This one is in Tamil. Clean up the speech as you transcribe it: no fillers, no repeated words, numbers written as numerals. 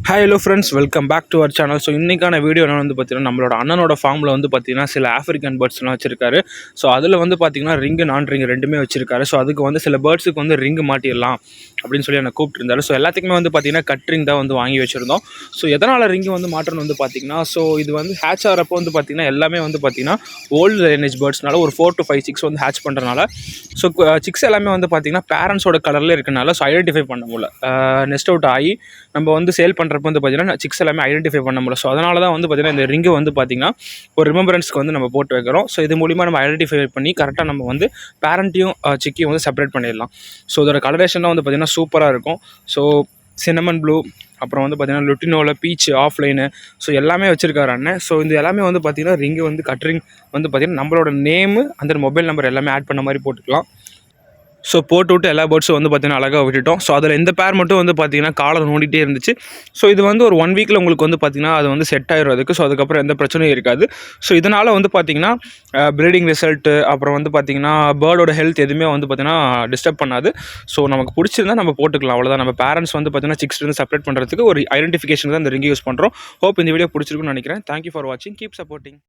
Hi hello friends, welcome back to our channel. So இன்றைக்கான வீடியோ என்ன வந்து பார்த்தீங்கன்னா, நம்மளோட அண்ணனோட ஃபார்மில் வந்து பார்த்தீங்கன்னா சில ஆஃப்ரிக்கன் பேர்ட்ஸ்லாம் வச்சிருக்காரு. ஸோ அதில் வந்து பார்த்தீங்கன்னா ரிங்கு நான் ரிங்கு ரெண்டுமே வச்சிருக்காரு. ஸோ அதுக்கு வந்து சில பேர்ட்ஸுக்கு வந்து ரிங்கு மாட்டிடலாம் அப்படின்னு சொல்லி என்னை கூப்பிட்டுருந்தாரு. ஸோ எல்லாத்துக்குமே வந்து பார்த்தீங்கன்னா கட் ரிங் தான் வந்து வாங்கி வச்சுருந்தோம். ஸோ எதனால் ரிங்கு வந்து மாற்றணும் வந்து பார்த்தீங்கன்னா, ஸோ இது வந்து ஹேட்ச் ஆகிறப்போ வந்து பார்த்தீங்கன்னா எல்லாமே வந்து பார்த்தீங்கன்னா ஓல்டு லைனேஜ் பேர்ட்ஸ்னால ஒரு 4 to 5 சிக்ஸ் வந்து ஹேட்ச் பண்ணுறனால, ஸோ சிக்ஸ் எல்லாமே வந்து பார்த்தீங்கன்னா பேரண்ட்ஸோட கலரில் இருக்கனால ஸோ ஐடென்டிஃபை பண்ண முடியல. நெஸ்ட் அவுட் ஆகி நம்ம வந்து சேல் பண்ணுறப்ப வந்து பார்த்தீங்கன்னா சிக்ஸ் எல்லாமே ஐடென்டிஃபை பண்ண முடியல. ஸோ அதனால தான் வந்து பார்த்தீங்கன்னா இந்த ரிங்கு வந்து பார்த்தீங்கன்னா ஒரு ரிமெம்பரன்ஸ்க்கு வந்து நம்ம போட்டு வைக்கிறோம். ஸோ இது மூலிமா நம்ம ஐடென்டிஃபை பண்ணி கரெக்டாக நம்ம வந்து பேரண்ட்டையும் சிக்கியும் வந்து செப்பரேட் பண்ணிடலாம். ஸோ இதோட கலரேஷன் தான் வந்து பார்த்தீங்கன்னா சூப்பராக இருக்கும். ஸோ சின்னமன் ப்ளூ, அப்புறம் வந்து பார்த்தீங்கன்னா லுட்டினோவில் பீச் ஆஃப்லைனு, ஸோ எல்லாமே வச்சுருக்காரு அண்ணன். ஸோ இந்த எல்லாமே வந்து பார்த்தீங்கன்னா ரிங்கு வந்து கட்ரிங் வந்து பார்த்தீங்கன்னா நம்மளோட நேமு அந்த மொபைல் நம்பர் எல்லாமே ஆட் பண்ண மாதிரி போட்டுக்கலாம். ஸோ போட்டு விட்டு எல்லா பேர்ட்ஸும் வந்து பார்த்தீங்கன்னா அழகாக விட்டுட்டோம். ஸோ அதில் இந்த பேர் மட்டும் வந்து பார்த்தீங்கன்னா காலர் நோண்டிகிட்டே இருந்துச்சு. ஸோ இது வந்து ஒரு 1 வீக்கில் உங்களுக்கு வந்து பார்த்தீங்கன்னா அது வந்து செட் ஆயிரும் அதுக்கு. ஸோ அதுக்கப்புறம் எந்த பிரச்சனையும் இருக்காது. ஸோ இதனால் வந்து பார்த்தீங்கன்னா ப்ரீடிங் ரிசல்ட்டு, அப்புறம் வந்து பார்த்தீங்கன்னா பேர்டோட ஹெல்த் எதுவுமே வந்து பார்த்தீங்கன்னா டிஸ்டர்ப் பண்ணாது. ஸோ நமக்கு பிடிச்சிருந்தா நம்ம போட்டுக்கலாம், அவ்வளோதான். நம்ம பேரண்ட்ஸ் வந்து பார்த்தீங்கன்னா சிக்ஸ்லேருந்து செப்பரேட் பண்ணுறதுக்கு ஒரு ஐடென்டிஃபிகேஷன் தான் இந்த ரிங் யூஸ் பண்ணுறோம். ஹோப் இந்த வீடியோ பிடிச்சிருக்குன்னு நினைக்கிறேன். தேங்க்யூ ஃபார் வாட்சிங். Keep supporting.